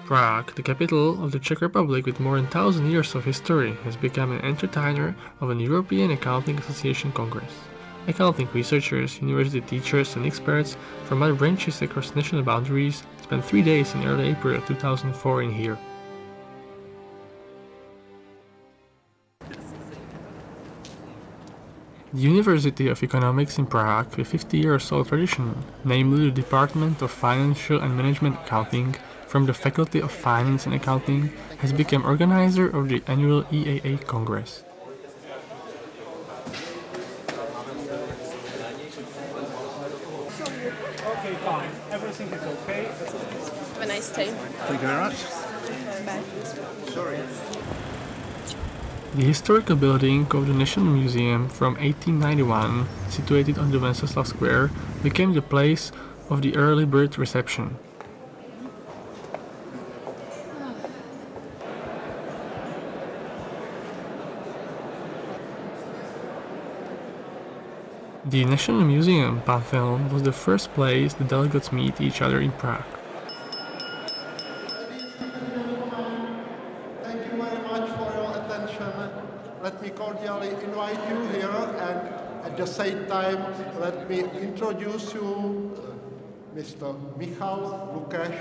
Prague, the capital of the Czech Republic with more than 1,000 years of history, has become an entertainer of an European Accounting Association Congress. Accounting researchers, university teachers and experts from other branches across national boundaries spent 3 days in early April 2004 in here. The University of Economics in Prague, a 50 years old tradition, namely the Department of Financial and Management Accounting from the Faculty of Finance and Accounting, has become organizer of the annual EAA Congress. Okay, fine. Everything is okay. Have a nice day. Thank you very much. Bye. Sorry. The historical building of the National Museum from 1891, situated on the Wenceslav Square, became the place of the early bird reception. The National Museum Pantheon was the first place the delegates meet each other in Prague. Thank you very much for your attention. Let me cordially invite you here, and at the same time let me introduce you Mr. Michal Lukáš,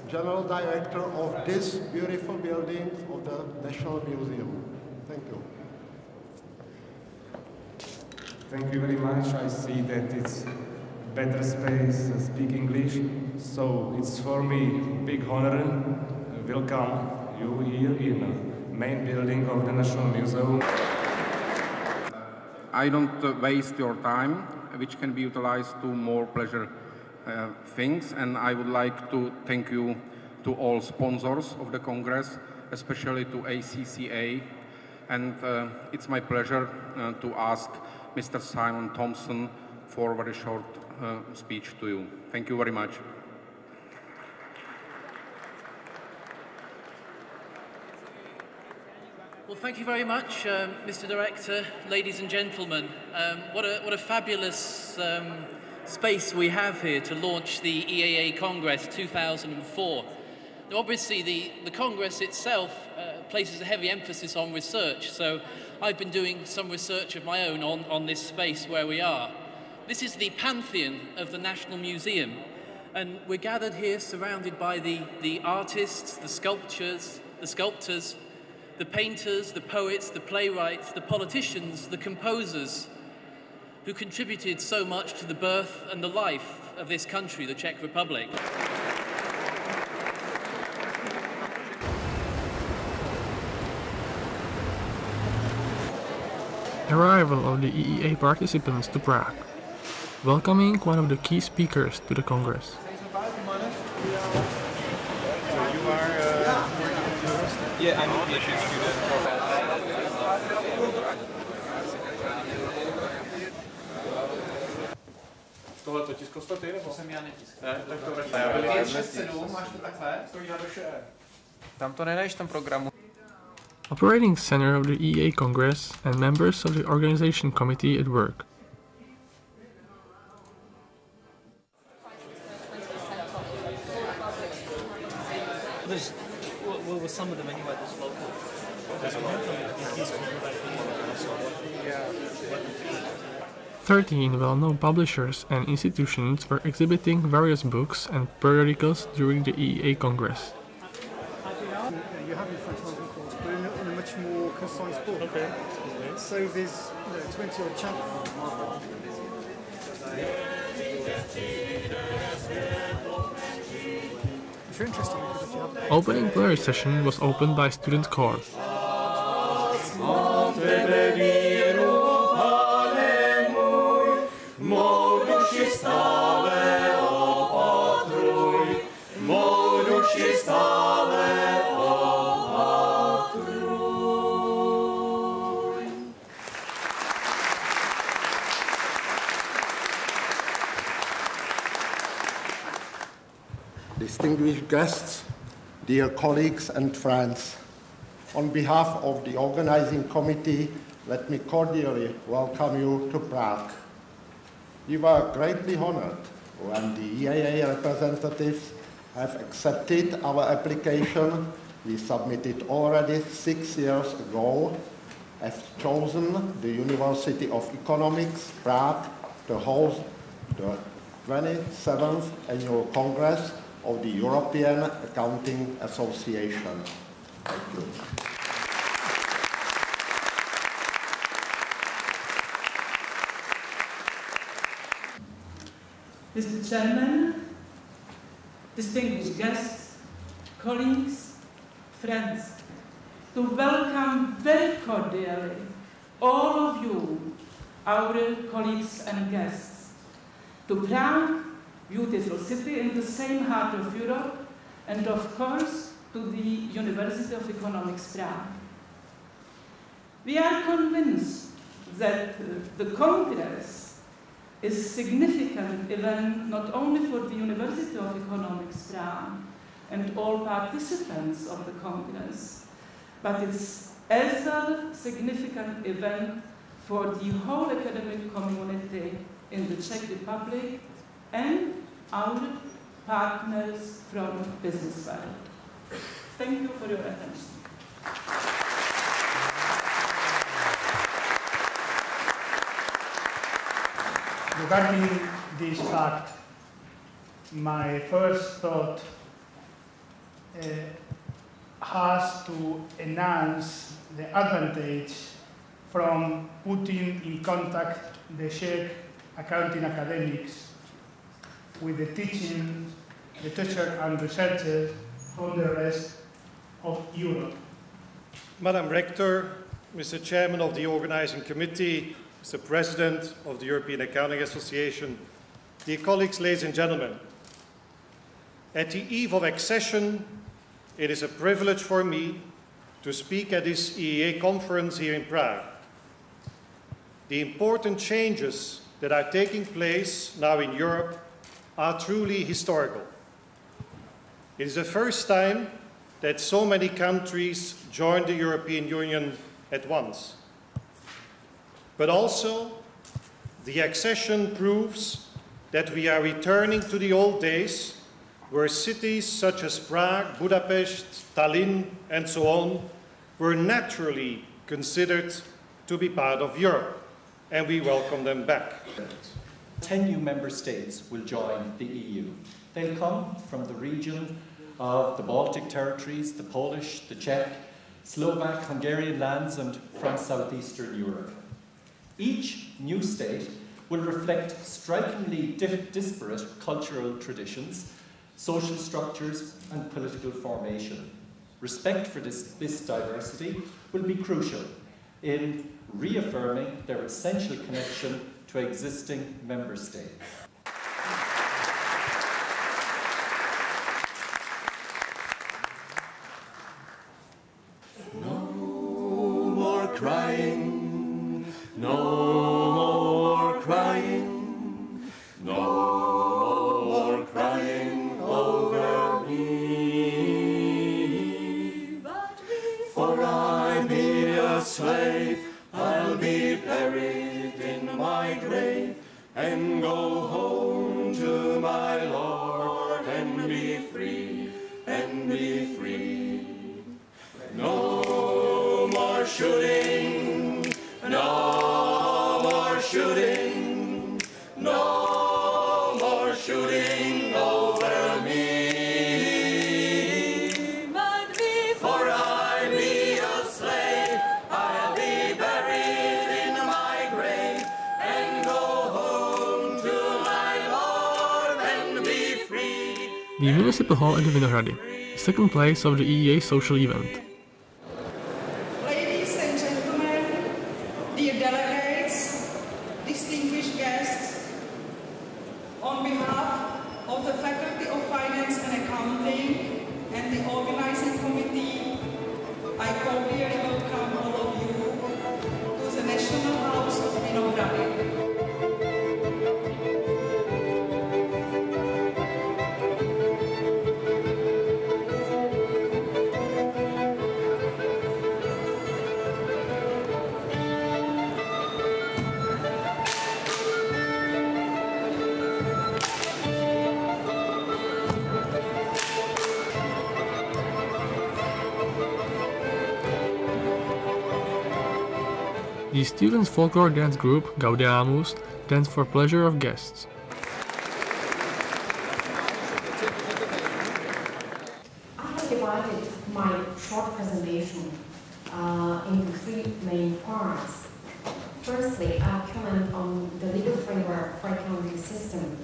General Director of this beautiful building of the National Museum. Thank you. Thank you very much. I see that it's better space speak English, so it's for me big honor welcome you here in main building of the National Museum. I don't waste your time, which can be utilized to more pleasure things, and I would like to thank you to all sponsors of the Congress, especially to ACCA, and it's my pleasure to ask Mr. Simon Thompson for a very short speech to you. Thank you very much. Well, thank you very much, Mr. Director, ladies and gentlemen. What a fabulous space we have here to launch the EAA Congress 2004. Now, obviously, the Congress itself places a heavy emphasis on research, so I've been doing some research of my own on this space where we are. This is the Pantheon of the National Museum, and we're gathered here surrounded by the artists, the sculptors, the painters, the poets, the playwrights, the politicians, the composers, who contributed so much to the birth and the life of this country, the Czech Republic. Arrival of the EEA participants to Prague, welcoming one of the key speakers to the Congress. Yeah, I'm a PhD student. Tohle to tiskl ty, nebo? To jsem já netiskl. Ne, tak to vrátí. 5, 6, 7, máš to takhle? Stojí na doše. Tam to nenajdeš v tom programu. Operating center of the EEA Congress and members of the organization committee at work. Well, some of them anyway, there's local. Yeah. 13 well-known publishers and institutions were exhibiting various books and periodicals during the EEA Congress. You have your French course, but in a much more concise book. Okay. So there's 20 odd chapters. If you're interested, because if you have... Opening plenary session was opened by student choir. Distinguished guests, dear colleagues and friends, on behalf of the organizing committee, let me cordially welcome you to Prague. We were greatly honored when the EAA representatives have accepted our application. We submitted already 6 years ago, have chosen the University of Economics, Prague, to host the 27th Annual Congress of the European Accounting Association. Thank you. Mr. Chairman, distinguished guests, colleagues, friends, to welcome very cordially all of you, our colleagues and guests, to Prague, beautiful city in the same heart of Europe, and of course to the University of Economics Prague. We are convinced that the Congress is a significant event not only for the University of Economics Prague and all participants of the Congress, but it's as well a significant event for the whole academic community in the Czech Republic and our partners from business world. Thank you for your attention. Regarding this fact, my first thought has to enhance the advantage from putting in contact the Czech accounting academics with the teaching, the teacher and researchers from the rest of Europe. Madam Rector, Mr. Chairman of the Organizing Committee, Mr. President of the European Accounting Association, dear colleagues, ladies and gentlemen, at the eve of accession, it is a privilege for me to speak at this EEA conference here in Prague. The important changes that are taking place now in Europe are truly historical. It is the first time that so many countries joined the European Union at once. But also, the accession proves that we are returning to the old days where cities such as Prague, Budapest, Tallinn, and so on were naturally considered to be part of Europe, and we welcome them back. 10 new member states will join the EU. They'll come from the region of the Baltic territories, the Polish, the Czech, Slovak, Hungarian lands, and from southeastern Europe. Each new state will reflect strikingly disparate cultural traditions, social structures, and political formation. Respect for this diversity will be crucial in reaffirming their essential connection to existing member states. No more crying, no more crying, no more crying over me. For I be a slave, I'll be buried in my grave and go home to my Lord and be free, and be free. No more shooting, no more shooting, no more shooting over me. For I be a slave, I'll be buried in my grave and go home to my Lord and be free. The Municipal Hall at the Vinohrady, second place of the EEA social event. Ladies and gentlemen, dear delegates, distinguished guests, on behalf of the Faculty of Finance and Accounting and the Organizing Committee, I cordially welcome all of you to the National House of Vinohrady. The students' folklore dance group, Gaudeamus, danced for pleasure of guests. I have divided my short presentation into three main parts. Firstly, I'll comment on the legal framework for accounting system,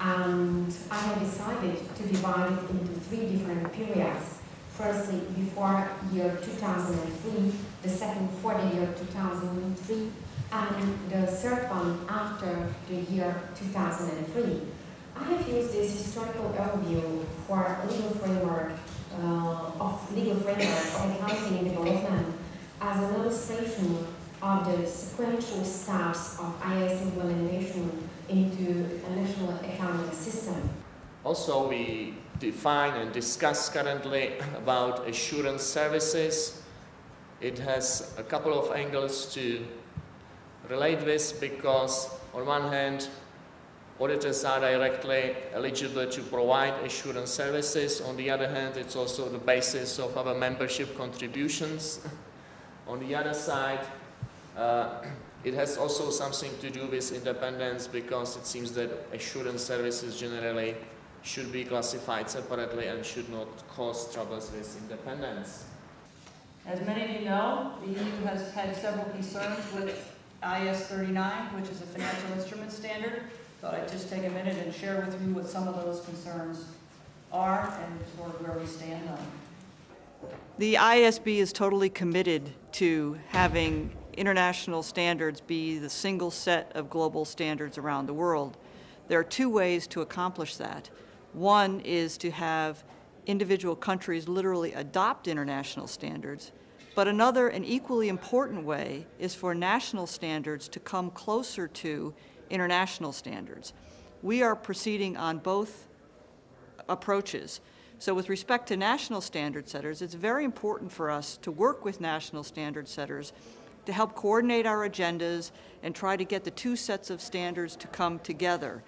and I have decided to divide it into three different periods. Firstly, before year 2003, the second for the year 2003, and the third one after the year 2003. I have used this historical overview for legal framework of accounting development as an illustration of the sequential steps of IAS implementation into a national accounting system. Also, we define and discuss currently about assurance services. It has a couple of angles to relate with, because on one hand, auditors are directly eligible to provide assurance services. On the other hand, it's also the basis of our membership contributions. On the other side, it has also something to do with independence, because it seems that assurance services generally should be classified separately and should not cause troubles with independence. As many of you know, the EU has had several concerns with IAS 39, which is a financial instrument standard. Thought I'd just take a minute and share with you what some of those concerns are and sort of where we stand on them. The IASB is totally committed to having international standards be the single set of global standards around the world. There are two ways to accomplish that. One is to have individual countries literally adopt international standards, but another and equally important way is for national standards to come closer to international standards. We are proceeding on both approaches. So with respect to national standard setters, it's very important for us to work with national standard setters to help coordinate our agendas and try to get the two sets of standards to come together.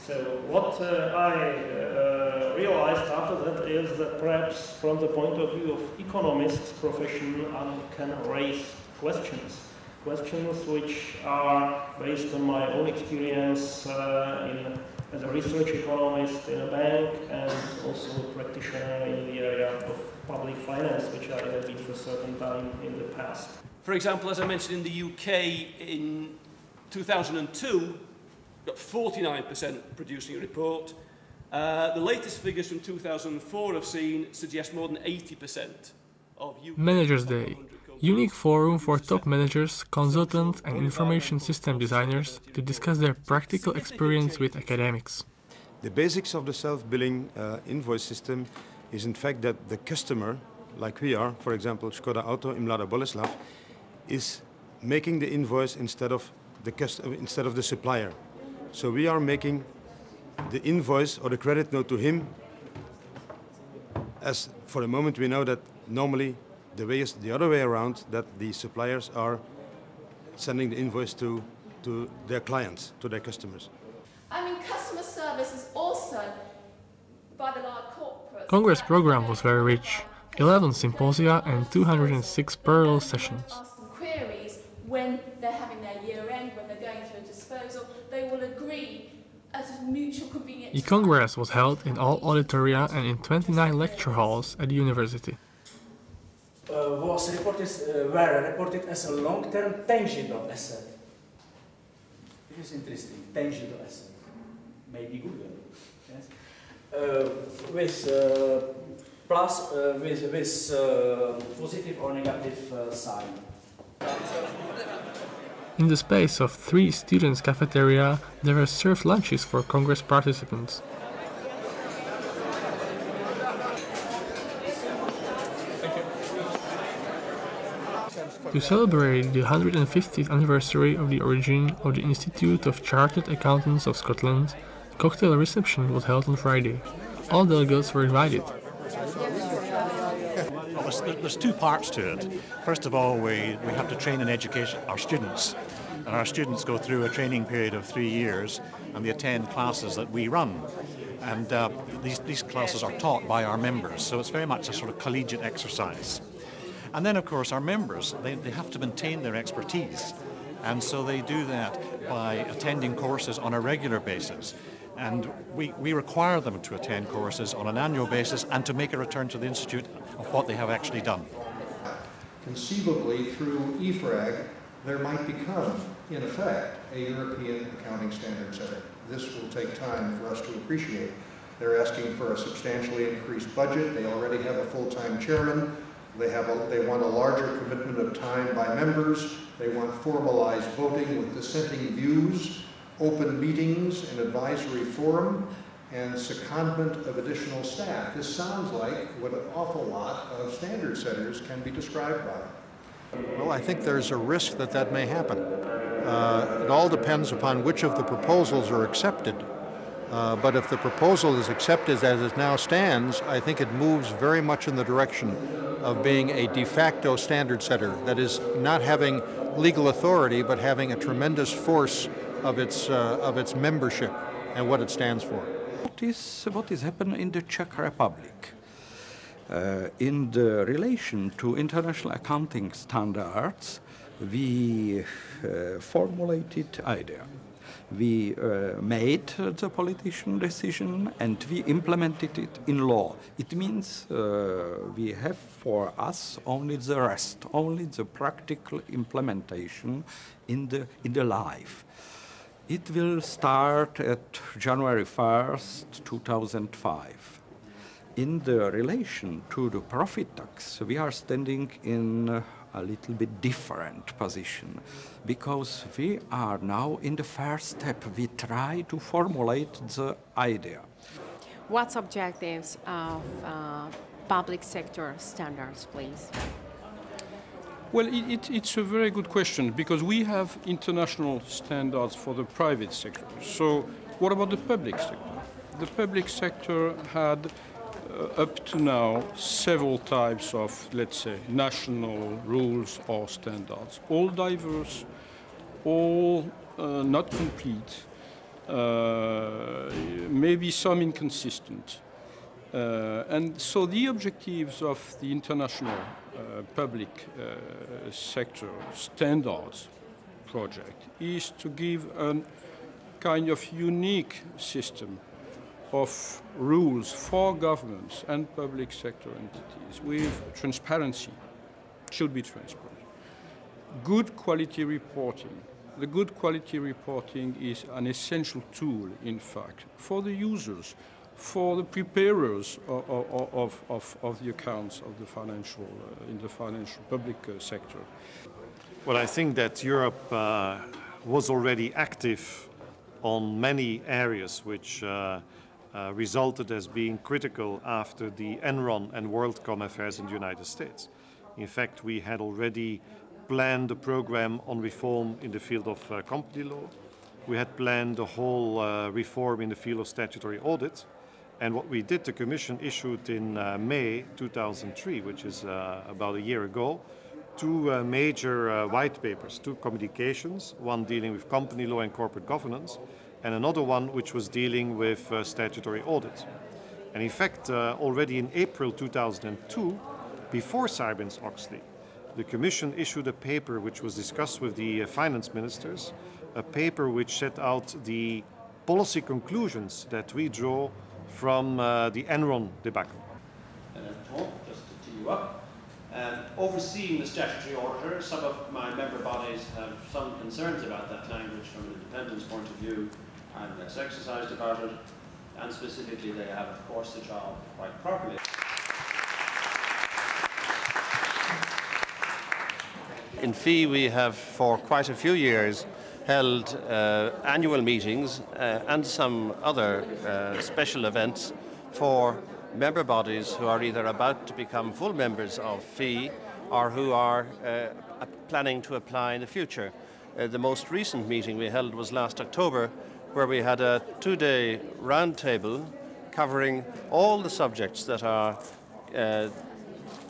So what I realized after that is that perhaps from the point of view of economists profession, I can raise questions which are based on my own experience as a research economist in a bank and also a practitioner in the area of public finance, which I have been for a certain time in the past. For example, as I mentioned, in the UK in 2002, got 49% producing a report. The latest figures from 2004 I've seen suggest more than 80% of UK. Managers Day, unique forum for top managers, consultants and information system designers to discuss their practical experience with academics. The basics of the self-billing invoice system is in fact that the customer, like we are, for example, Škoda Auto in Mladá Boleslav, is making the invoice instead of the supplier. So we are making the invoice or the credit note to him, as for the moment we know that normally the way is the other way around, that the suppliers are sending the invoice to their clients, to their customers. I mean, customer service is also by the large corporates. Congress program was very rich. 11 symposia and 206 parallel sessions. Ask them queries when they're having their year end, when they're going through a disposal, they will agree at a mutual convenience. The Congress was held in all auditoria and in 29 lecture halls at the university. were reported as a long-term tangible asset. This is interesting, tangible asset. Maybe Google. Yes. With positive or negative sign. In the space of 3 students' cafeteria, there were served lunches for Congress participants. To celebrate the 150th anniversary of the origin of the Institute of Chartered Accountants of Scotland, a cocktail reception was held on Friday. All delegates were invited. Well, there's 2 parts to it. First of all, we have to train and educate our students. And our students go through a training period of 3 years and they attend classes that we run. And these classes are taught by our members, so it's very much a sort of collegiate exercise. And then, of course, our members, they have to maintain their expertise. And so they do that by attending courses on a regular basis. And we require them to attend courses on an annual basis and to make a return to the Institute of what they have actually done. Conceivably, through EFRAG, there might become, in effect, a European accounting standard setting. This will take time for us to appreciate. They're asking for a substantially increased budget. They already have a full-time chairman. They want a larger commitment of time by members. They want formalized voting with dissenting views, open meetings, an advisory forum, and secondment of additional staff. This sounds like what an awful lot of standard setters can be described by. Well, I think there's a risk that that may happen. It all depends upon which of the proposals are accepted. But if the proposal is accepted as it now stands, I think it moves very much in the direction of being a de facto standard setter. That is, not having legal authority, but having a tremendous force of its membership and what it stands for. What is happening in the Czech Republic? In the relation to international accounting standards, we formulated idea. We made the politician decision and we implemented it in law. It means we have for us only the rest, only the practical implementation in the life. It will start at January 1st, 2005. In the relation to the profit tax, we are standing in a little bit different position because we are now in the first step. We try to formulate the idea. What's objectives of public sector standards, please? Well, it's a very good question because we have international standards for the private sector. So what about the public sector? The public sector had up to now several types of, let's say, national rules or standards, all diverse, all not complete, maybe some inconsistent. And so the objectives of the international public sector standards project is to give a kind of unique system of rules for governments and public sector entities with transparency, should be transparent. Good quality reporting. The good quality reporting is an essential tool, in fact, for the users, for the preparers of the accounts of the financial, in the financial public sector. Well, I think that Europe was already active on many areas which resulted as being critical after the Enron and WorldCom affairs in the United States. In fact, we had already planned a program on reform in the field of company law. We had planned a whole reform in the field of statutory audit. And what we did, the Commission issued in May 2003, which is about a year ago, two major white papers, two communications, one dealing with company law and corporate governance, and another one which was dealing with statutory audit. And in fact, already in April 2002, before Sarbanes-Oxley, the Commission issued a paper which was discussed with the finance ministers, a paper which set out the policy conclusions that we draw from the Enron debacle. Just to tee you up, overseeing the statutory auditor, some of my member bodies have some concerns about that language from an independence point of view and less exercised about it, and specifically they have, of course, the job quite properly. In FEE we have for quite a few years held annual meetings and some other special events for member bodies who are either about to become full members of FEE or who are planning to apply in the future. The most recent meeting we held was last October, where we had a two-day roundtable covering all the subjects that are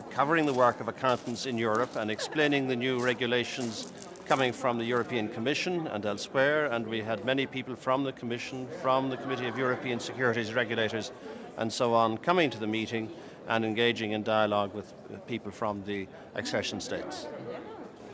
covering the work of accountants in Europe and explaining the new regulations coming from the European Commission and elsewhere, and we had many people from the Commission, from the Committee of European Securities Regulators and so on coming to the meeting and engaging in dialogue with people from the accession states.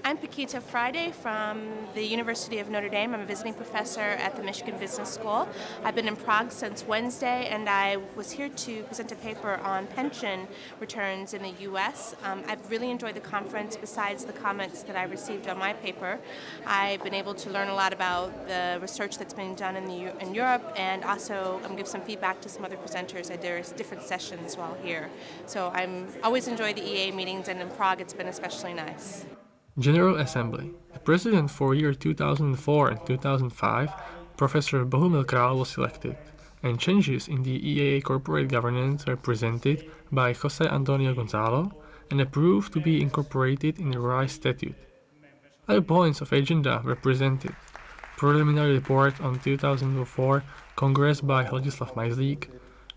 I'm Paquita Friday from the University of Notre Dame. I'm a visiting professor at the Michigan Business School. I've been in Prague since Wednesday, and I was here to present a paper on pension returns in the U.S. I've really enjoyed the conference. Besides the comments that I received on my paper, I've been able to learn a lot about the research that's being done in Europe, and also give some feedback to some other presenters. There's different sessions while here. So I'm always enjoy the EA meetings, and in Prague it's been especially nice. General Assembly. The president for year 2004 and 2005, Professor Bohumil Král, was elected, and changes in the EAA corporate governance were presented by José Antonio Gonzalo and approved to be incorporated in the revised statute. Other points of agenda were presented. Preliminary report on 2004 Congress by Ladislav Majzlík,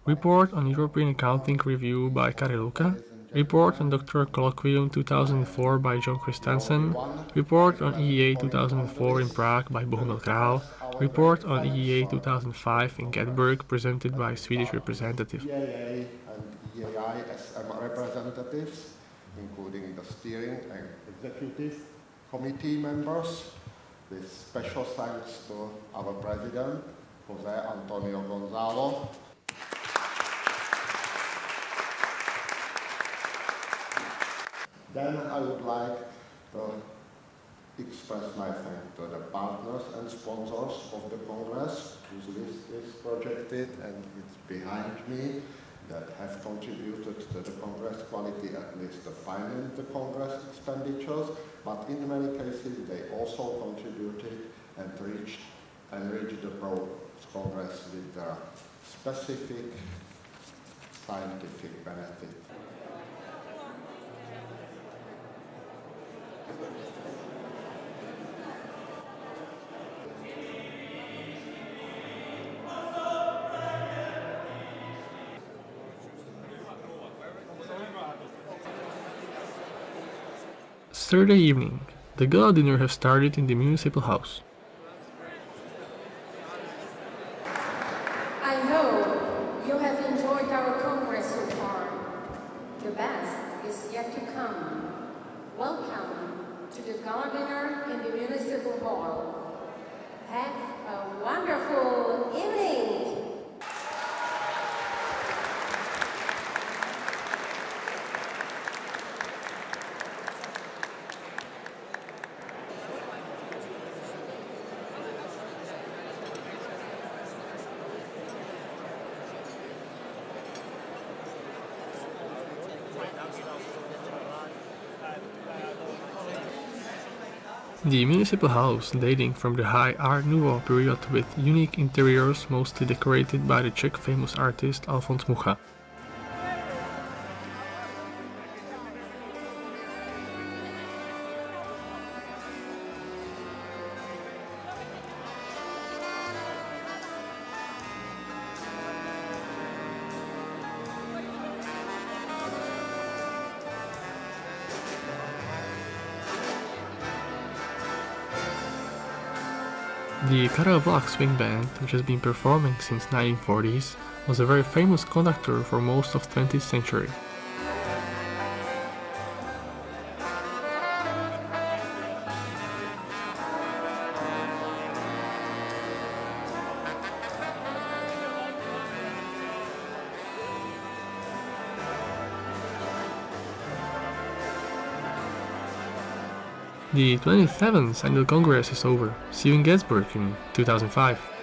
report on European Accounting Review by Kari Luka, report on Doctoral Colloquium 2004 by John Christensen, report on EEA 2004 in Prague by Bohumil Král, report on EEA 2005 in Göteborg presented by Swedish representative. EAA and EAI SM representatives, including the steering and executive committee members, with special thanks to our president, José Antonio Gonzalo. Then I would like to express my thanks to the partners and sponsors of the Congress, whose list is projected and it's behind me, that have contributed to the Congress quality, at least to finance the Congress expenditures, but in many cases they also contributed and enriched the Congress with their specific scientific benefit. Saturday evening, the gala dinner has started in the municipal house. I hope you have enjoyed our Congress so far. The best is yet to come. Welcome to the gala dinner in the municipal hall. Have a wonderful evening! The municipal house, dating from the high Art Nouveau period with unique interiors mostly decorated by the Czech famous artist Alfons Mucha. The Karel Vlach Swing Band, which has been performing since 1940s, was a very famous conductor for most of the 20th century. The 27th Annual Congress is over. See you in Gettysburg in 2005.